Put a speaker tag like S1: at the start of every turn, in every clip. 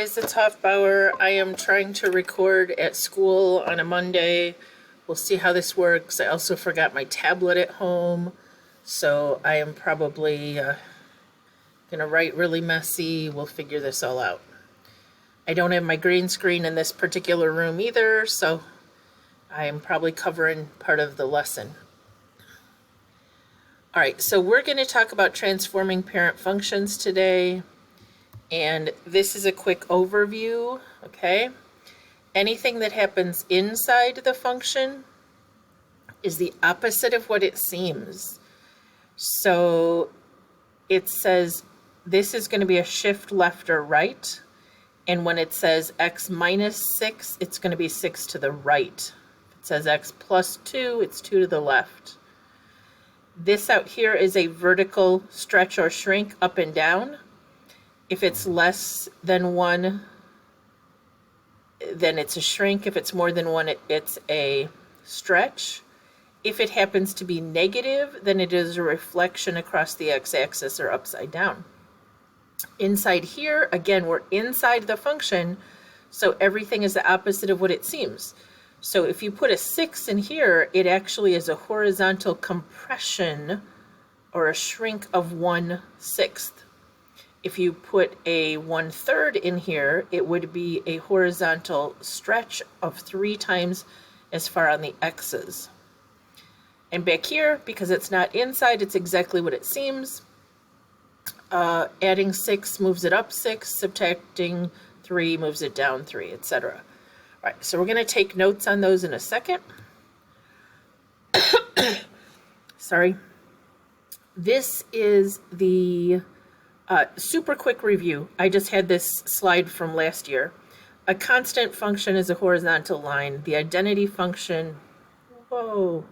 S1: guys, it's Hofbauer. I am trying to record at school on a Monday. We'll see how this works. I also forgot my tablet at home, so I am probably going to write really messy. We'll figure this all out. I don't have my green screen in this particular room either, so I am probably covering part of the lesson. All right, so we're going to talk about transforming parent functions today. And this is a quick overview, okay? Anything that happens inside the function is the opposite of what it seems. So it says this is going to be a shift left or right. And when it says x minus 6, it's going to be 6 to the right. If it says x plus 2, it's 2 to the left. This out here is a vertical stretch or shrink up and down. If it's less than 1, then it's a shrink. If it's more than 1, it's a stretch. If it happens to be negative, then it is a reflection across the x-axis or upside down. Inside here, again, we're inside the function, so everything is the opposite of what it seems. So if you put a 6 in here, it actually is a horizontal compression or a shrink of 1/6. If you put a 1/3 in here, it would be a horizontal stretch of 3 times as far on the x's. And back here, because it's not inside, it's exactly what it seems. Adding 6 moves it up 6, subtracting 3 moves it down 3, etc. All right, so we're going to take notes on those in a second. Sorry. This is the super quick review. I just had this slide from last year. A constant function is a horizontal line. The identity function, whoa.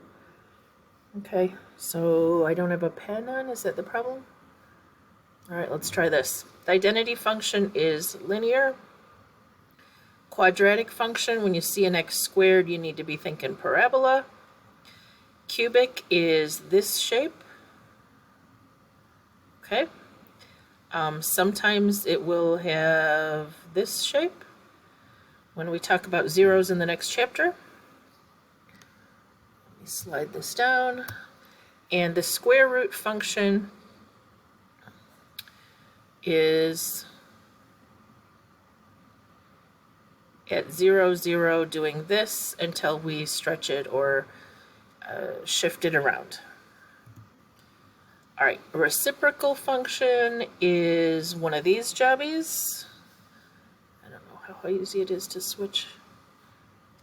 S1: Okay, so I don't have a pen on. Is that the problem? All right, let's try this. The identity function is linear. Quadratic function, when you see an x squared, you need to be thinking parabola. Cubic is this shape. Okay. Sometimes it will have this shape when we talk about zeros in the next chapter. Let me slide this down. And the square root function is at 0, 0 doing this until we stretch it or shift it around. All right, a reciprocal function is one of these jobbies. I don't know how easy it is to switch.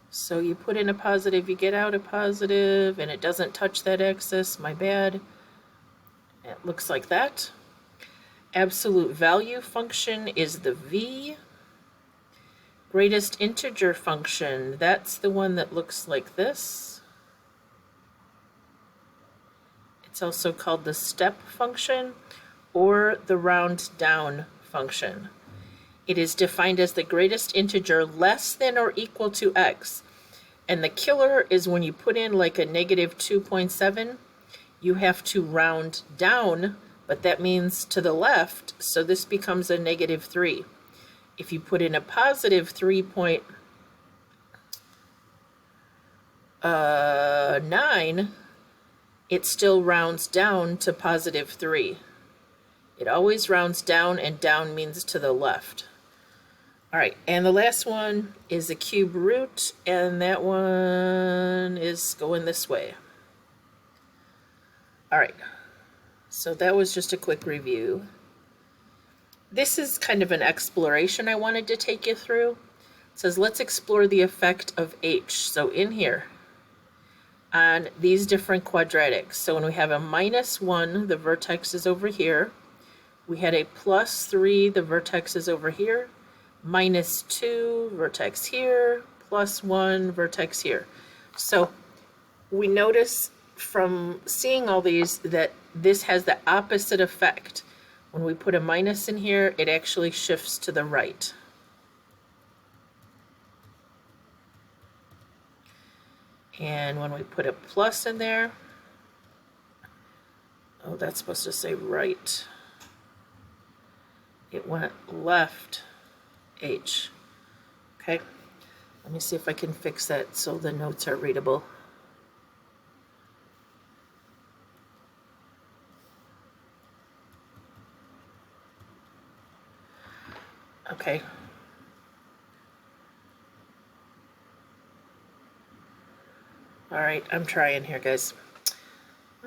S1: So you put in a positive, you get out a positive, and it doesn't touch that axis, my bad. It looks like that. Absolute value function is the V. Greatest integer function, that's the one that looks like this. It's also called the step function or the round down function. It is defined as the greatest integer less than or equal to x. And the killer is when you put in like a negative 2.7, you have to round down, but that means to the left, so this becomes a negative 3. If you put in a positive 3.9, it still rounds down to positive 3. It always rounds down, and down means to the left. All right, and the last one is a cube root, and that one is going this way. All right, so that was just a quick review. This is kind of an exploration I wanted to take you through. It says, let's explore the effect of H. So in here, on these different quadratics. So when we have a -1, the vertex is over here. We had a +3, the vertex is over here. -2, vertex here. +1, vertex here. So we notice from seeing all these that this has the opposite effect. When we put a minus in here, it actually shifts to the right. And when we put a plus in there, oh, that's supposed to say right. It went left h. Okay, let me see if I can fix that so the notes are readable. Okay. All right, I'm trying here, guys.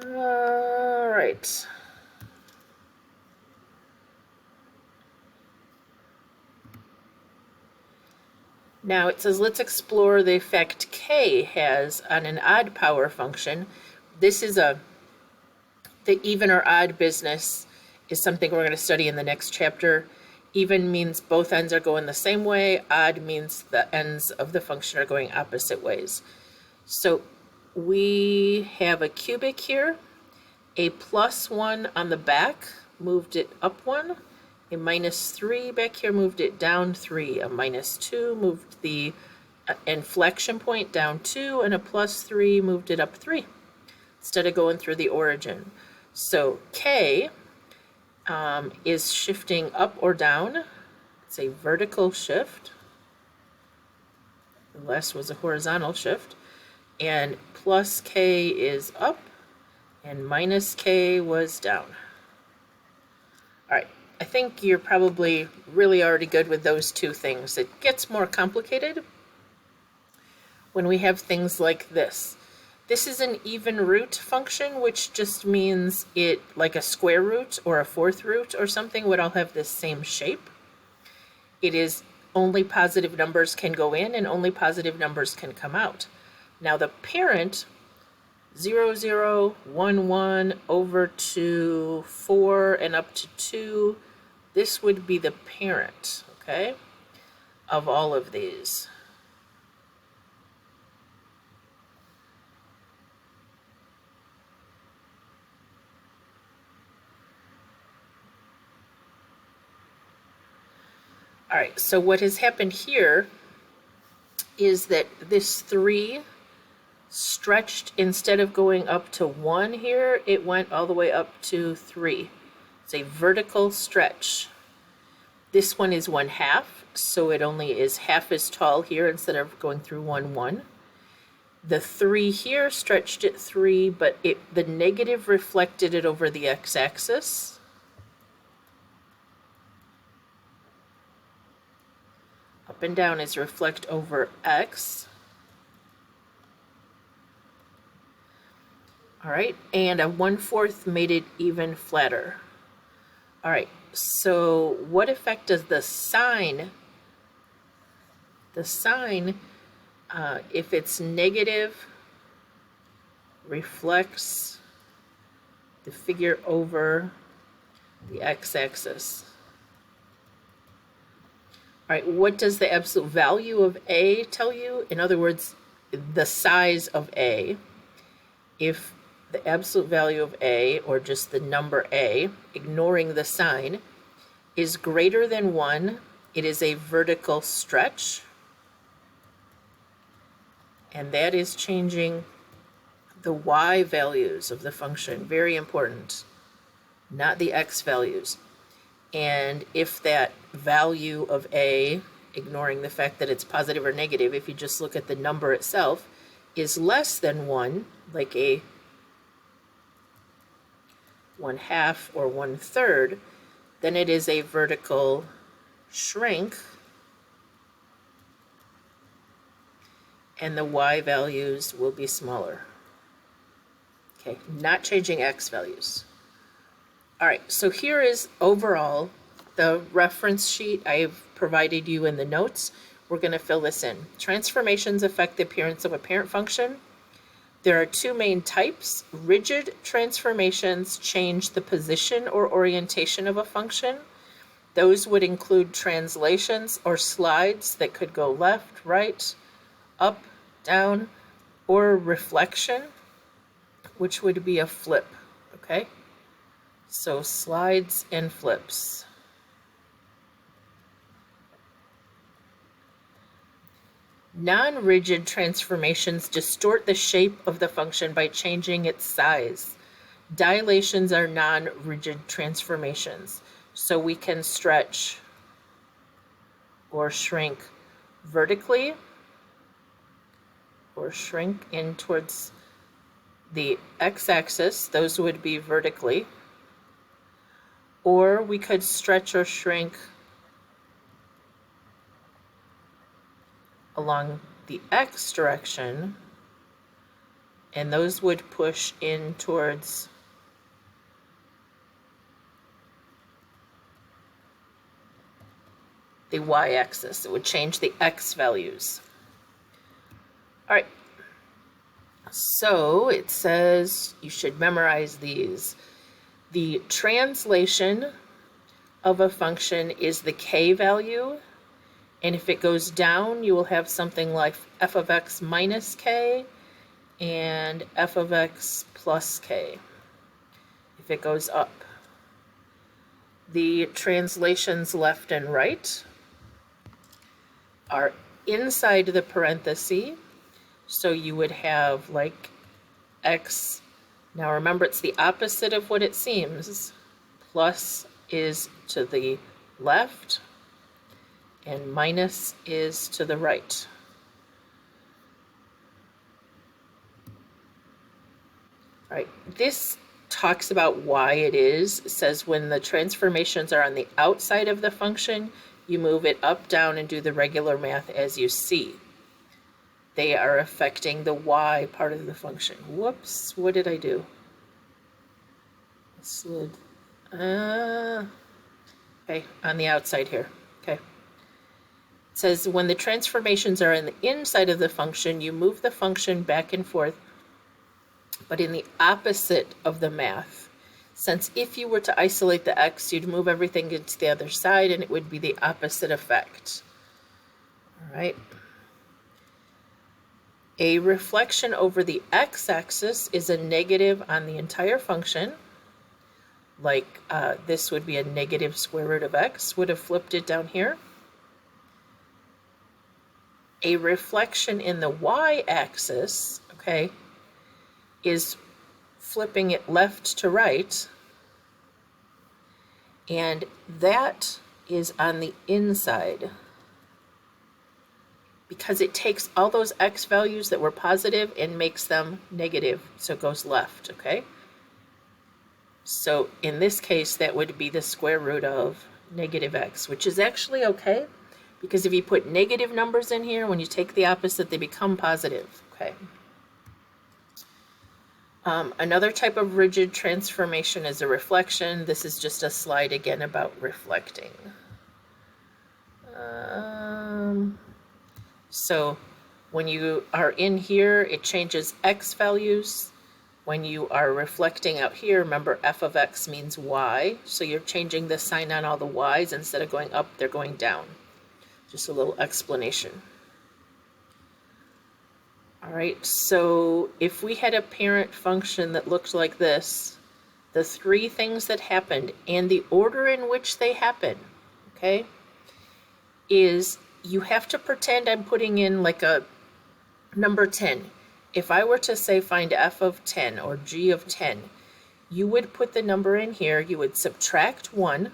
S1: All right. Now it says, let's explore the effect K has on an odd power function. This is the even or odd business is something we're going to study in the next chapter. Even means both ends are going the same way. Odd means the ends of the function are going opposite ways. So we have a cubic here, a +1 on the back, moved it up 1, a -3 back here, moved it down 3, a -2 moved the inflection point down 2, and a +3 moved it up 3 instead of going through the origin. So K is shifting up or down. It's a vertical shift. The last was a horizontal shift. And plus K is up, and minus K was down. All right, I think you're probably really already good with those two things. It gets more complicated when we have things like this. This is an even root function, which just means it, like a square root or a fourth root or something, would all have this same shape. It is only positive numbers can go in and only positive numbers can come out. Now the parent, 0, 0, 1, 1, over to 4 and up to 2, this would be the parent, okay, of all of these. All right, so what has happened here is that this 3 stretched, instead of going up to 1 here, it went all the way up to 3. It's a vertical stretch. This one is 1/2, so it only is half as tall here instead of going through 1, 1. The 3 here stretched it 3, but the negative reflected it over the x-axis. Up and down is reflect over x. All right, and a 1/4 made it even flatter. All right, so what effect does the sign, if it's negative, reflects the figure over the x-axis? All right, what does the absolute value of A tell you? In other words, the size of A. If the absolute value of A, or just the number A, ignoring the sign, is greater than 1, it is a vertical stretch. And that is changing the y values of the function. Very important, not the x values. And if that value of A, ignoring the fact that it's positive or negative, if you just look at the number itself, is less than 1, like a 1/2 or 1/3, then it is a vertical shrink, and the y values will be smaller. Okay, not changing x values. All right, so here is overall the reference sheet I've provided you in the notes. We're going to fill this in. Transformations affect the appearance of a parent function. There are two main types. Rigid transformations change the position or orientation of a function. Those would include translations or slides that could go left, right, up, down, or reflection, which would be a flip, okay? So slides and flips. Non-rigid transformations distort the shape of the function by changing its size. Dilations are non-rigid transformations, so we can stretch or shrink vertically, or shrink in towards the x-axis, those would be vertically, or we could stretch or shrink along the x direction, and those would push in towards the y-axis. It would change the x values. All right, so it says you should memorize these. The translation of a function is the k value, and if it goes down, you will have something like f of x minus k and f of x plus k. If it goes up, the translations left and right are inside the parenthesis, so you would have like x, now remember it's the opposite of what it seems, plus is to the left and minus is to the right. All right, this talks about why it is. It says when the transformations are on the outside of the function, you move it up, down, and do the regular math as you see. They are affecting the y part of the function. Whoops, what did I do? Slid. Okay, on the outside here. Okay. It says when the transformations are on the inside of the function, you move the function back and forth, but in the opposite of the math. Since if you were to isolate the x, you'd move everything into the other side, and it would be the opposite effect. All right. A reflection over the x-axis is a negative on the entire function. Like this would be a negative square root of x, would have flipped it down here. A reflection in the y-axis, okay, is flipping it left to right, and that is on the inside, because it takes all those x values that were positive and makes them negative, so it goes left, okay? So in this case, that would be the square root of negative x, which is actually okay, because if you put negative numbers in here, when you take the opposite, they become positive, okay? Another type of rigid transformation is a reflection. This is just a slide again about reflecting. So when you are in here, it changes x values. When you are reflecting out here, remember f of x means y, so you're changing the sign on all the y's. Instead of going up, they're going down. Just a little explanation. All right, so if we had a parent function that looked like this, the three things that happened and the order in which they happen, okay, is you have to pretend I'm putting in like a number 10. If I were to say find f of 10 or g of 10, you would put the number in here, you would subtract 1,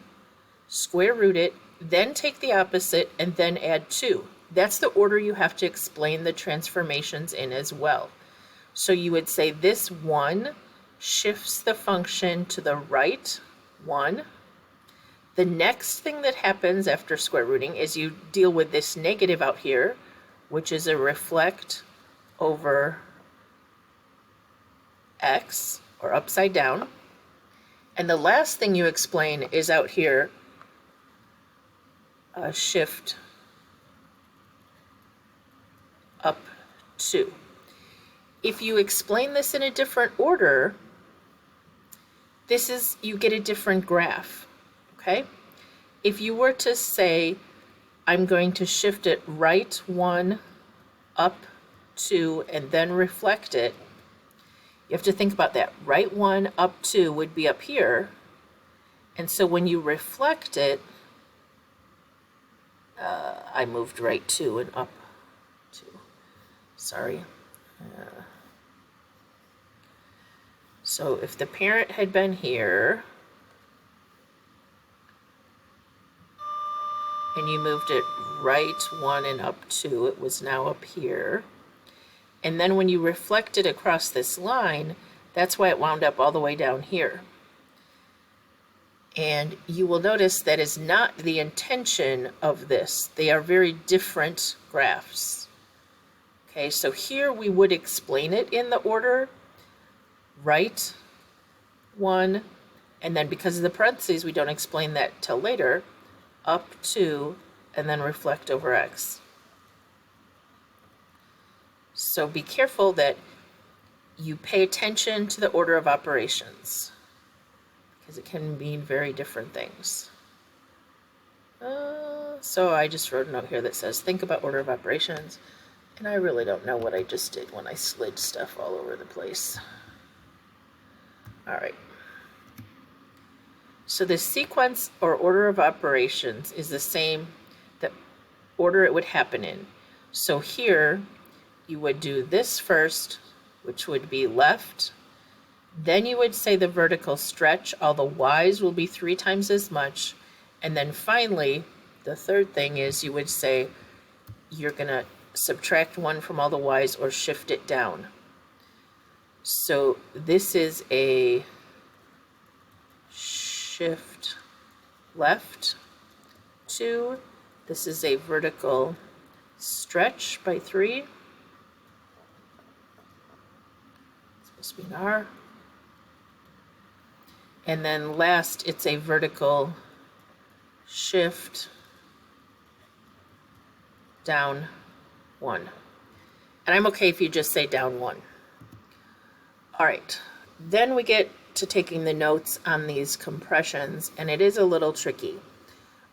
S1: square root it, then take the opposite, and then add 2. That's the order you have to explain the transformations in as well. So you would say this 1 shifts the function to the right 1. The next thing that happens after square rooting is you deal with this negative out here, which is a reflect over x, or upside down. And the last thing you explain is out here, a shift up 2. If you explain this in a different order, you get a different graph, okay? If you were to say, I'm going to shift it right 1, up 2, and then reflect it, you have to think about that. Right 1, up 2 would be up here, and so when you reflect it, I moved right 2 and up 2. Sorry. So if the parent had been here, and you moved it right 1 and up 2. It was now up here. And then when you reflect it across this line, that's why it wound up all the way down here. And you will notice that is not the intention of this. They are very different graphs. Okay, so here we would explain it in the order, right 1, and then because of the parentheses, we don't explain that till later, up 2, and then reflect over x. So be careful that you pay attention to the order of operations, because it can mean very different things. So I just wrote a note here that says, think about order of operations, and I really don't know what I just did when I slid stuff all over the place. All right. So the sequence or order of operations is the same, the order it would happen in. So here, you would do this first, which would be left. Then you would say the vertical stretch. All the y's will be 3 times as much. And then finally, the third thing is you would say you're going to subtract 1 from all the y's or shift it down. So this is a shift left 2. This is a vertical stretch by 3. It's supposed to be an R. And then last, it's a vertical shift down 1. And I'm okay if you just say down 1. All right, then we get to taking the notes on these compressions, and it is a little tricky.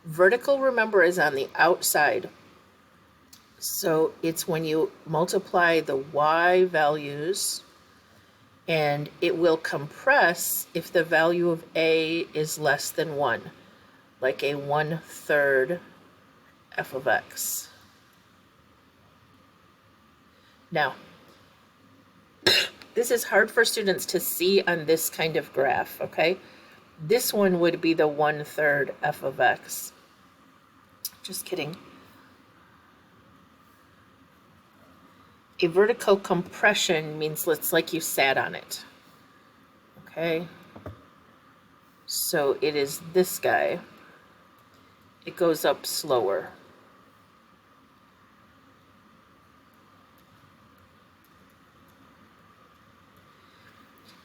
S1: Vertical, remember, is on the outside. So it's when you multiply the y values, and it will compress if the value of a is less than 1, like a 1/3 f of x. Now, this is hard for students to see on this kind of graph, okay? This one would be the 1/3 f of x. Just kidding. A vertical compression means it's like you sat on it, okay? So it is this guy. It goes up slower.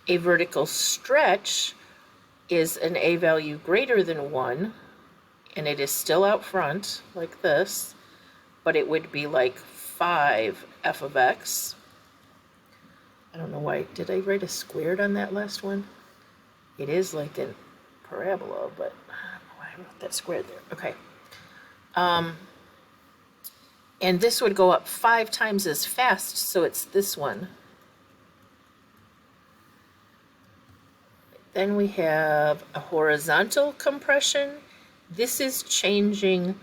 S1: A vertical stretch is an a value greater than 1, and it is still out front, like this, but it would be like 5 f of x. I don't know why, did I write a squared on that last one? It is like a parabola, but I don't know why I wrote that squared there. Okay. And this would go up 5 times as fast, so it's this one. Then we have a horizontal compression. This is changing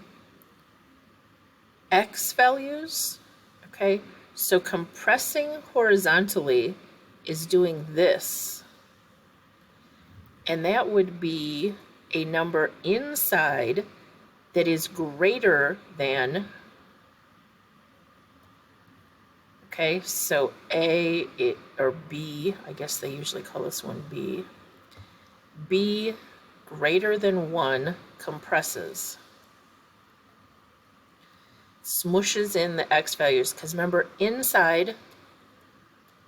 S1: x values, okay? So compressing horizontally is doing this. And that would be a number inside that is greater than, okay, so A or B, I guess they usually call this one B. B greater than 1 compresses. Smooshes in the x values, because remember, inside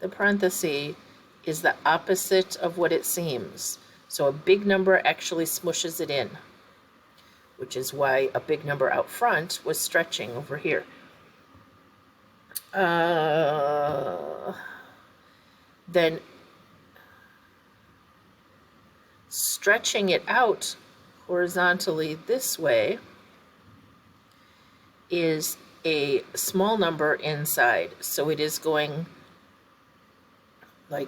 S1: the parenthesis is the opposite of what it seems. So a big number actually smooshes it in, which is why a big number out front was stretching over here. Then stretching it out horizontally this way is a small number inside. So it is going like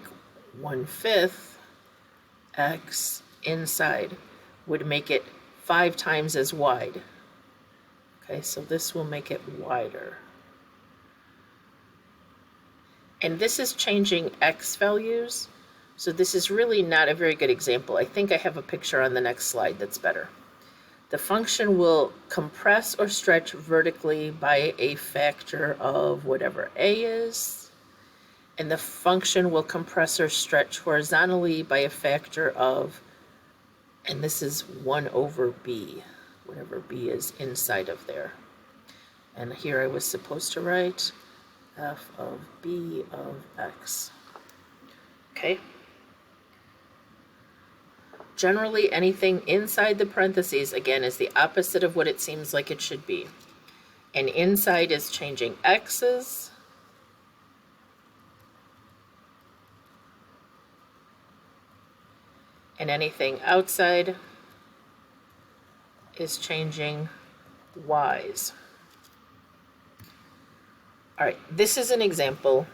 S1: 1/5 x inside would make it 5 times as wide. Okay, so this will make it wider. And this is changing x values. So this is really not a very good example. I think I have a picture on the next slide that's better. The function will compress or stretch vertically by a factor of whatever a is, and the function will compress or stretch horizontally by a factor of, and this is 1 over b, whatever b is inside of there. And here I was supposed to write f of b of x. Okay? Generally, anything inside the parentheses, again, is the opposite of what it seems like it should be. And inside is changing x's. And anything outside is changing y's. All right, this is an example.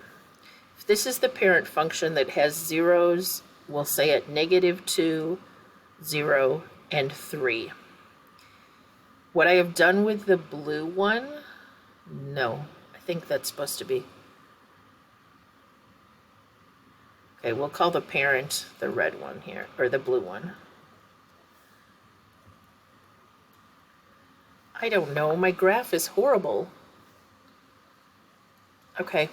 S1: If this is the parent function that has zeros, we'll say at -2, 0, and 3. What I have done with the blue one, no, I think that's supposed to be. Okay, we'll call the parent the red one here, or the blue one. I don't know, my graph is horrible. Okay,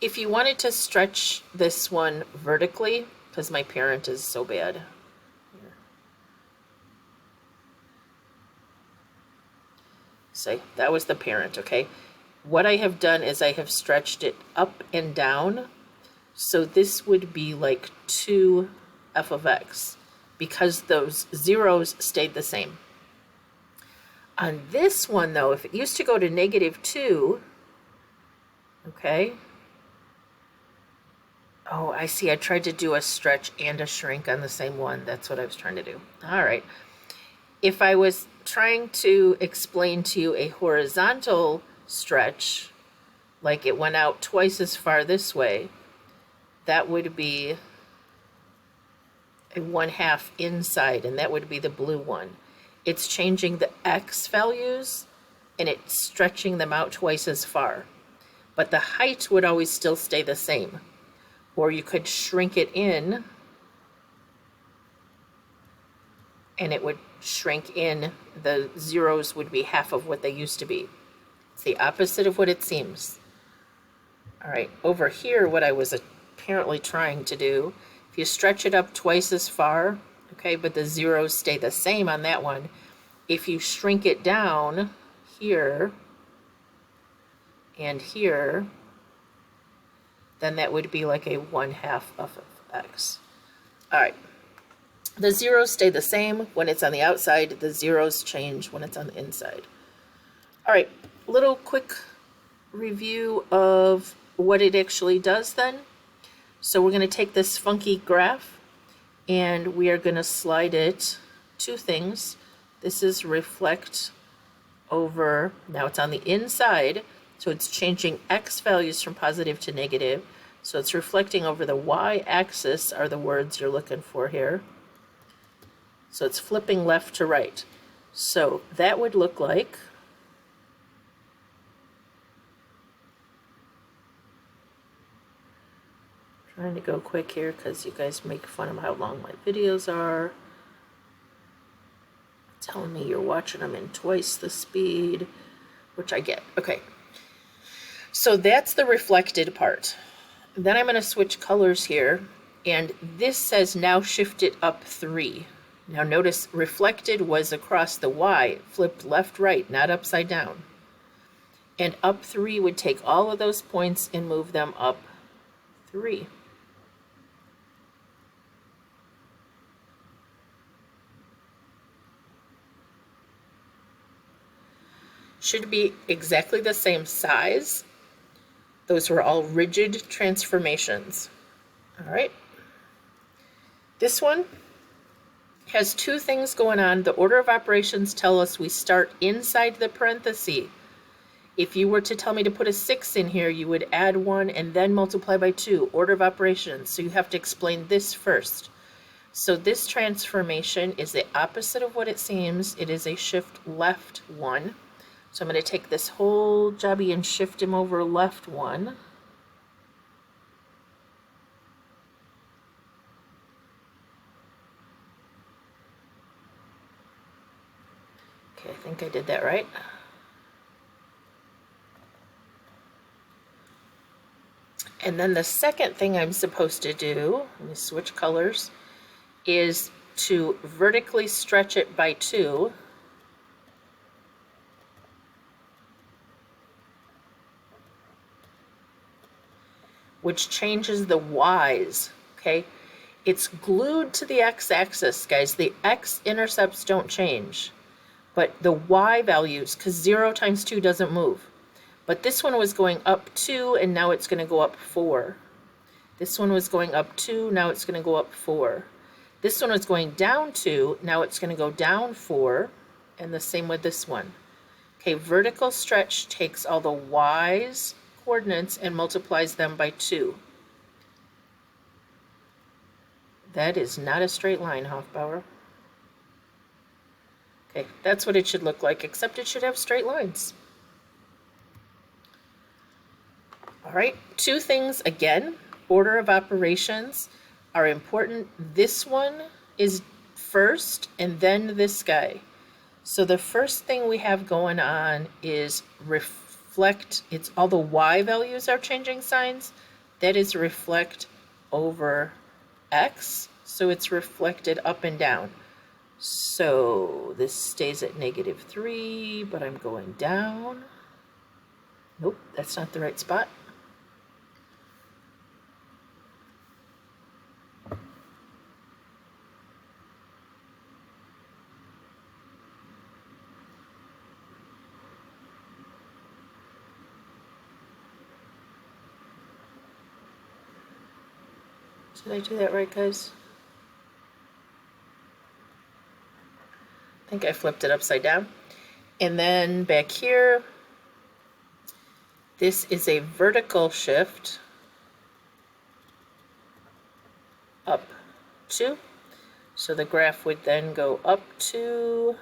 S1: if you wanted to stretch this one vertically, because my parent is so bad. Say, that was the parent, okay? What I have done is I have stretched it up and down, so this would be like 2 f of x, because those zeros stayed the same. On this one, though, if it used to go to -2, okay? Oh, I see, I tried to do a stretch and a shrink on the same one. That's what I was trying to do. All right. If I was trying to explain to you a horizontal stretch, like it went out twice as far this way, that would be a 1/2 inside, and that would be the blue one. It's changing the x values, and it's stretching them out twice as far. But the height would always still stay the same. Or you could shrink it in, and it would shrink in, the zeros would be half of what they used to be. It's the opposite of what it seems. All right, over here, what I was apparently trying to do, if you stretch it up twice as far, okay, but the zeros stay the same on that one, if you shrink it down here and here, then that would be like a 1/2 of x. All right. The zeros stay the same when it's on the outside. The zeros change when it's on the inside. All right, little quick review of what it actually does then. So we're going to take this funky graph and we are going to slide it 2 things. This is reflect over, now it's on the inside, so it's changing x values from positive to negative. So it's reflecting over the y-axis are the words you're looking for here. So it's flipping left to right. So that would look like, trying to go quick here because you guys make fun of how long my videos are. Telling me you're watching them in twice the speed, which I get. Okay. So that's the reflected part. Then I'm going to switch colors here, and this says now shift it up 3. Now notice reflected was across the y, flipped left, right, not upside down. And up 3 would take all of those points and move them up 3. Should be exactly the same size. Those were all rigid transformations. All right. This one has 2 things going on. The order of operations tell us we start inside the parenthesis. If you were to tell me to put a 6 in here, you would add 1 and then multiply by 2, order of operations. So you have to explain this first. So this transformation is the opposite of what it seems. It is a shift left 1. So I'm going to take this whole jobby and shift him over left 1. Okay, I think I did that right. And then the second thing I'm supposed to do, let me switch colors, is to vertically stretch it by 2. Which changes the y's, okay? It's glued to the x-axis, guys. The x-intercepts don't change, but the y values, because 0 times 2 doesn't move. But this one was going up 2, and now it's going to go up 4. This one was going up 2, now it's going to go up 4. This one was going down 2, now it's going to go down 4, and the same with this one. Okay, vertical stretch takes all the y's coordinates and multiplies them by 2. That is not a straight line, Hofbauer. Okay, that's what it should look like, except it should have straight lines. All right, 2 things again. Order of operations are important. This one is first, and then this guy. So the first thing we have going on is reflect. It's all the y values are changing signs. That is reflect over x. So it's reflected up and down. So this stays at -3, but I'm going down. Nope, that's not the right spot. Did I do that right, guys? I think I flipped it upside down. And then back here, this is a vertical shift up 2. So the graph would then go up 2.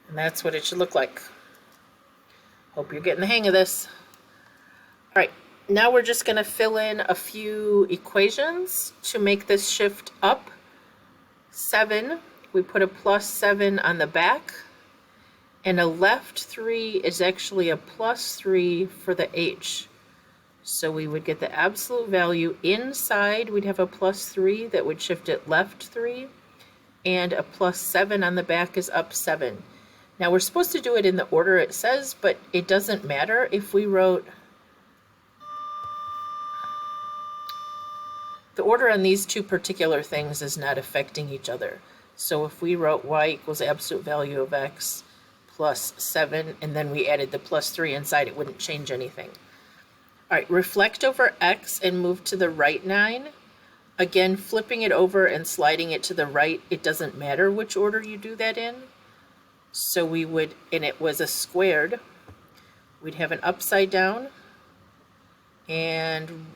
S1: And that's what it should look like. Hope you're getting the hang of this. All right, now we're just going to fill in a few equations to make this shift up 7. We put a +7 on the back, and a left 3 is actually a +3 for the h. So we would get the absolute value inside. We'd have a +3 that would shift it left 3, and a +7 on the back is up 7. Now we're supposed to do it in the order it says, but it doesn't matter if we wrote the order on these 2 particular things is not affecting each other. So if we wrote y equals absolute value of x plus 7, and then we added the +3 inside, it wouldn't change anything. All right, reflect over x and move to the right 9. Again, flipping it over and sliding it to the right, it doesn't matter which order you do that in. So we would, and it was a squared, we'd have an upside down, and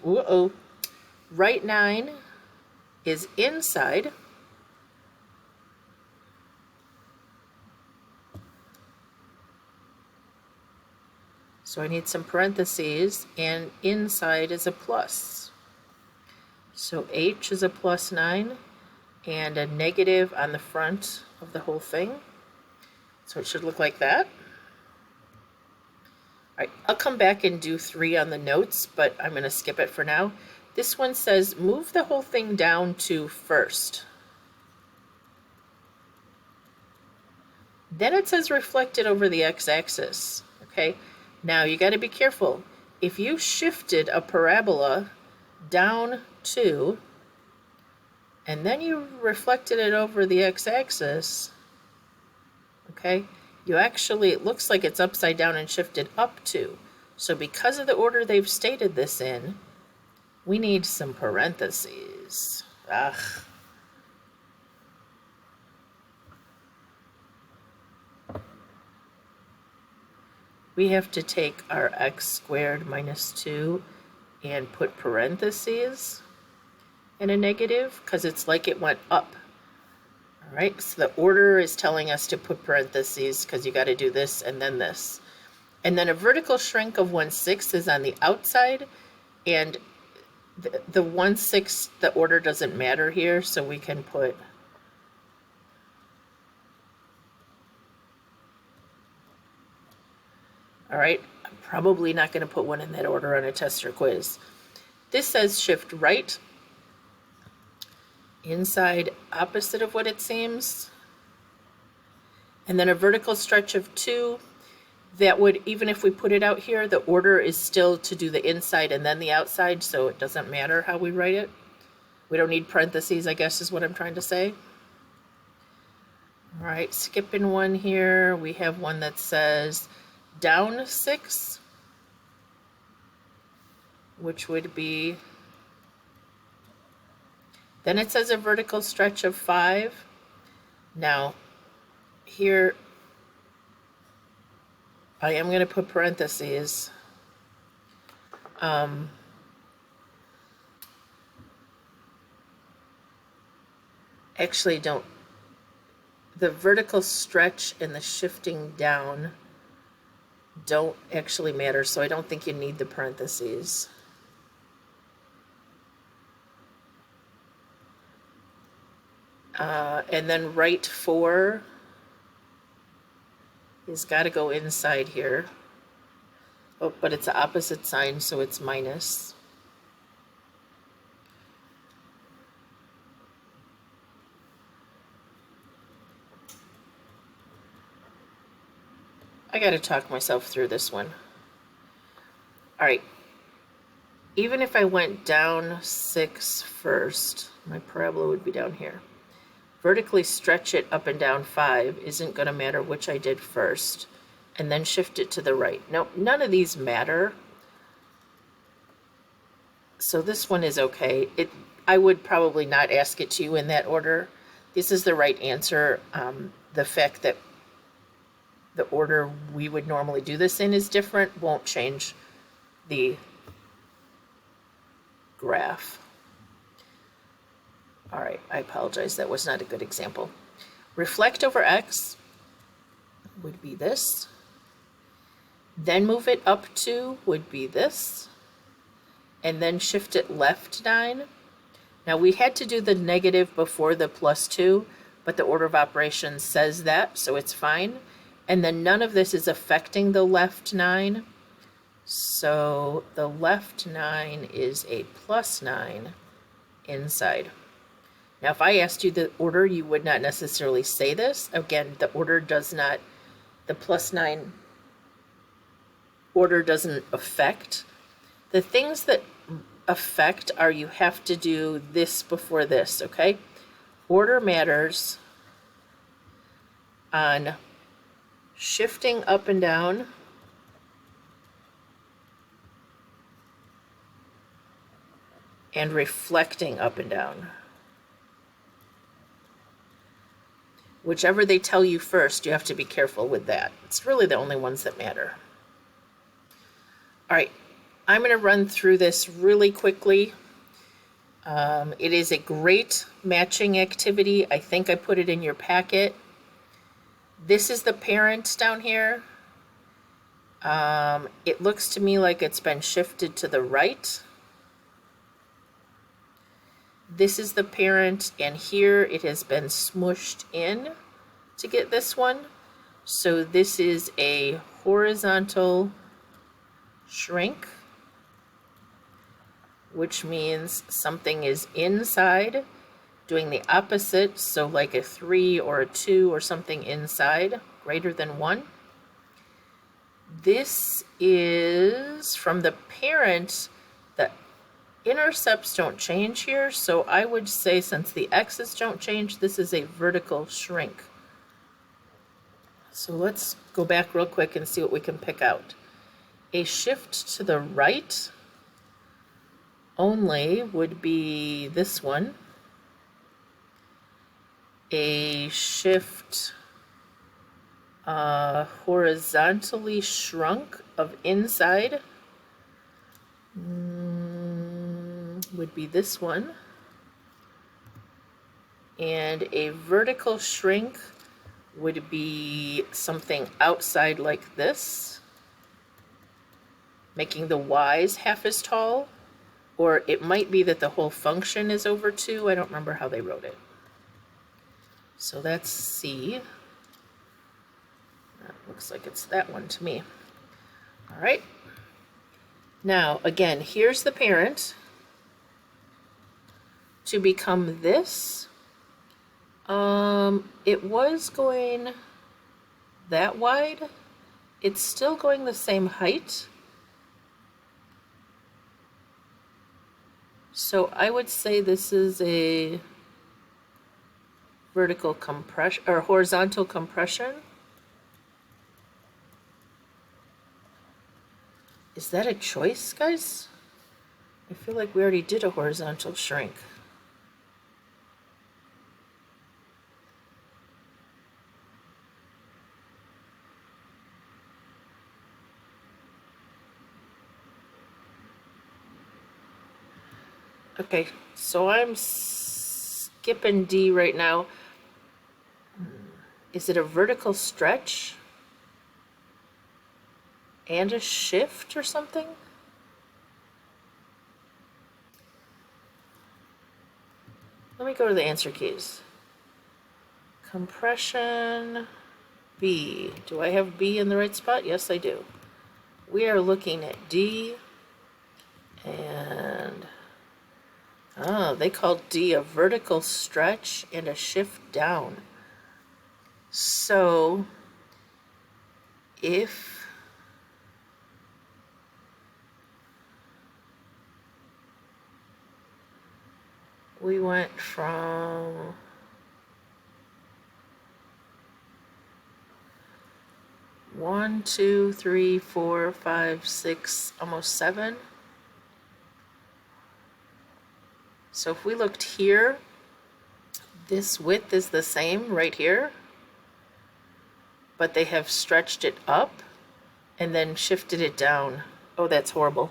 S1: right 9 is inside. So I need some parentheses, and inside is a plus. So h is a +9 and a negative on the front of the whole thing. So it should look like that. All right, I'll come back and do 3 on the notes, but I'm going to skip it for now. This one says move the whole thing down to first. Then it says reflected over the x-axis. Okay, now you got to be careful. If you shifted a parabola down 2 and then you reflected it over the x-axis, okay, you actually, it looks like it's upside down and shifted up 2. So because of the order they've stated this in, we need some parentheses. Ugh. We have to take our x squared minus 2 and put parentheses and a negative because it's like it went up. All right, so the order is telling us to put parentheses because you got to do this and then this. And then a vertical shrink of 1/6 is on the outside, and the 1/6, the order doesn't matter here, so we can put all right. I'm probably not going to put one in that order on a test or quiz. This says shift right, inside opposite of what it seems, and then a vertical stretch of 2. That would, even if we put it out here, the order is still to do the inside and then the outside, so it doesn't matter how we write it. We don't need parentheses, I guess is what I'm trying to say. All right, skipping one here, we have one that says down 6, which would be, then it says a vertical stretch of 5. Now, here, I am going to put parentheses. Actually, don't. The vertical stretch and the shifting down don't actually matter, so I don't think you need the parentheses. And then right 4 is got to go inside here. Oh, but it's the opposite sign, so it's minus. I got to talk myself through this one. All right. Even if I went down 6 first, my parabola would be down here. Vertically stretch it up and down 5 isn't going to matter which I did first, and then shift it to the right. Now, none of these matter, so this one is okay. I would probably not ask it to you in that order. This is the right answer. The fact that the order we would normally do this in is different won't change the graph. All right, I apologize, that was not a good example. Reflect over x would be this. Then move it up 2 would be this. And then shift it left 9. Now we had to do the negative before the +2, but the order of operations says that, so it's fine. And then none of this is affecting the left 9. So the left 9 is a +9 inside. Now, if I asked you the order, you would not necessarily say this. Again, the order does not, the +9 order doesn't affect. The things that affect are you have to do this before this, okay? Order matters on shifting up and down, and reflecting up and down. Whichever they tell you first, you have to be careful with that. It's really the only ones that matter. All right, I'm going to run through this really quickly. It is a great matching activity. I think I put it in your packet. This is the parent down here. It looks to me like it's been shifted to the right. This is the parent, and here it has been smushed in to get this one. So this is a horizontal shrink, which means something is inside doing the opposite, so like a 3 or a 2 or something inside, greater than 1. This is from the parent. The intercepts don't change here, so I would say since the x's don't change, this is a vertical shrink. So let's go back real quick and see what we can pick out. A shift to the right only would be this one. A shift horizontally shrunk of inside would be this one. And a vertical shrink would be something outside like this. making the y's half as tall, or it might be that the whole function is over 2. I don't remember how they wrote it. So that's C. That looks like it's that one to me. All right. Now, again, here's the parent to become this. It was going that wide. It's still going the same height. So I would say this is a vertical compression or horizontal compression. Is that a choice, guys? I feel like we already did a horizontal shrink. Okay, so I'm skipping D right now. Is it a vertical stretch and a shift or something? Let me go to the answer keys. Compression, B. Do I have B in the right spot? Yes, I do. We are looking at D, and they called D a vertical stretch and a shift down. So if we went from one, two, three, four, five, six, almost 7. So if we looked here, this width is the same right here, but they have stretched it up and then shifted it down. Oh, that's horrible.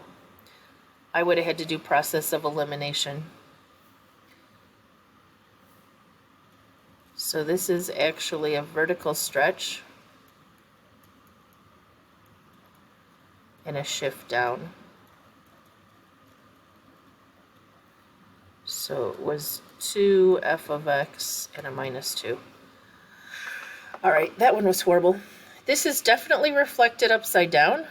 S1: I would have had to do process of elimination. So this is actually a vertical stretch and a shift down. So it was 2f of x and a minus 2. All right, that one was horrible. This is definitely reflected upside down.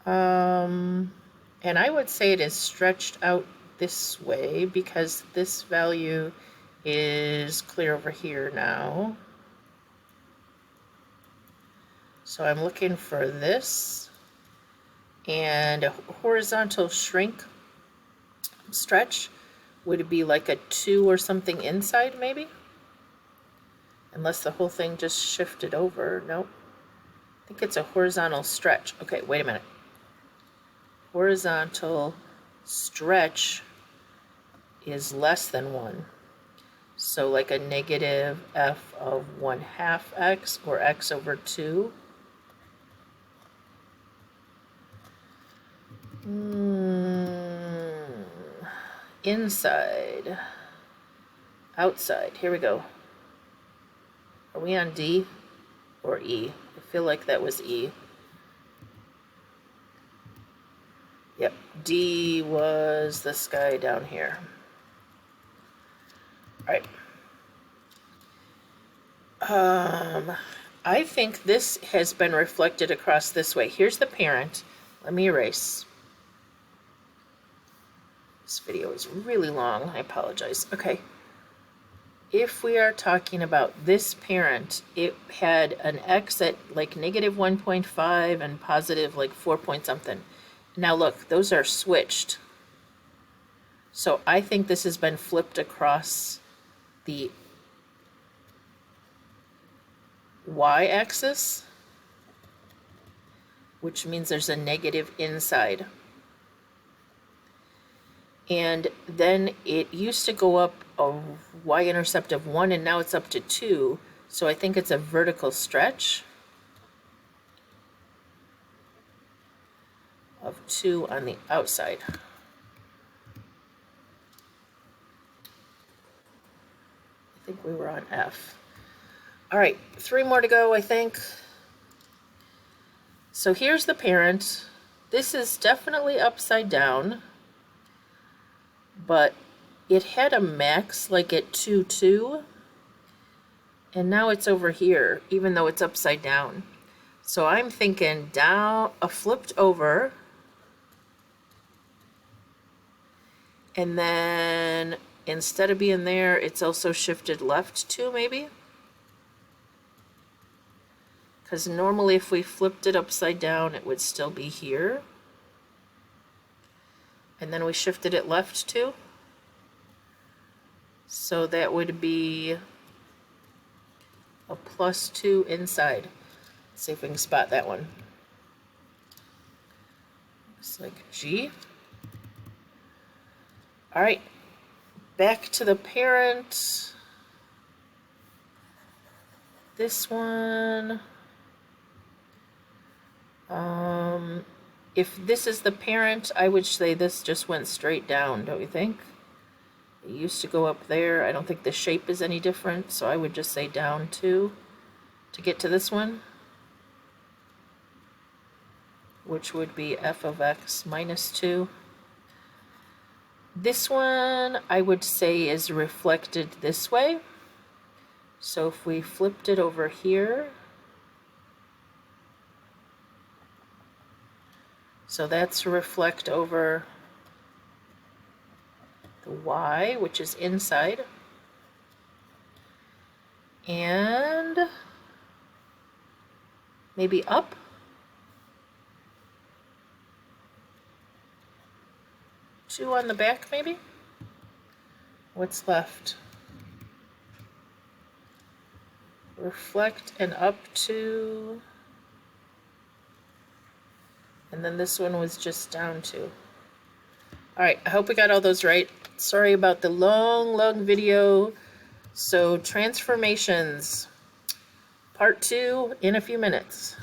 S1: And I would say it is stretched out this way because this value is clear over here now. So I'm looking for this and a horizontal shrink stretch. Would it be like a 2 or something inside maybe? Unless the whole thing just shifted over. Nope. I think it's a horizontal stretch. Okay, wait a minute. Horizontal stretch is less than 1. So like a negative f of 1/2 x or x over 2. Inside, outside, here we go. Are we on D or E? I feel like that was E. Yep, D was this guy down here. All right. I think this has been reflected across this way. Here's the parent. Let me erase. This video is really long. I apologize. Okay. If we are talking about this parent, it had an x at like negative 1.5 and positive like 4 point something. Now look, those are switched. So I think this has been flipped across the y-axis, which means there's a negative inside. And then it used to go up a y-intercept of 1, and now it's up to 2. So I think it's a vertical stretch of 2 on the outside. I think we were on F. All right, 3 more to go, I think. So here's the parent. This is definitely upside down, but it had a max like at 2, 2, and now it's over here, even though it's upside down. So I'm thinking down, flipped over, and then instead of being there, it's also shifted left 2 maybe? Because normally if we flipped it upside down, it would still be here. And then we shifted it left 2. So that would be a +2 inside. Let's see if we can spot that one. Looks like G. All right, back to the parent. This one, if this is the parent, I would say this just went straight down, don't you think? It used to go up there. I don't think the shape is any different, so I would just say down 2 to get to this one, which would be f of x minus 2. This one, I would say, is reflected this way. So if we flipped it over here, so that's reflect over the y, which is inside, and maybe up. Two on the back, maybe? What's left? Reflect and up 2. And then this one was just down 2. All right, I hope we got all those right. Sorry about the long video. So transformations, part 2 in a few minutes.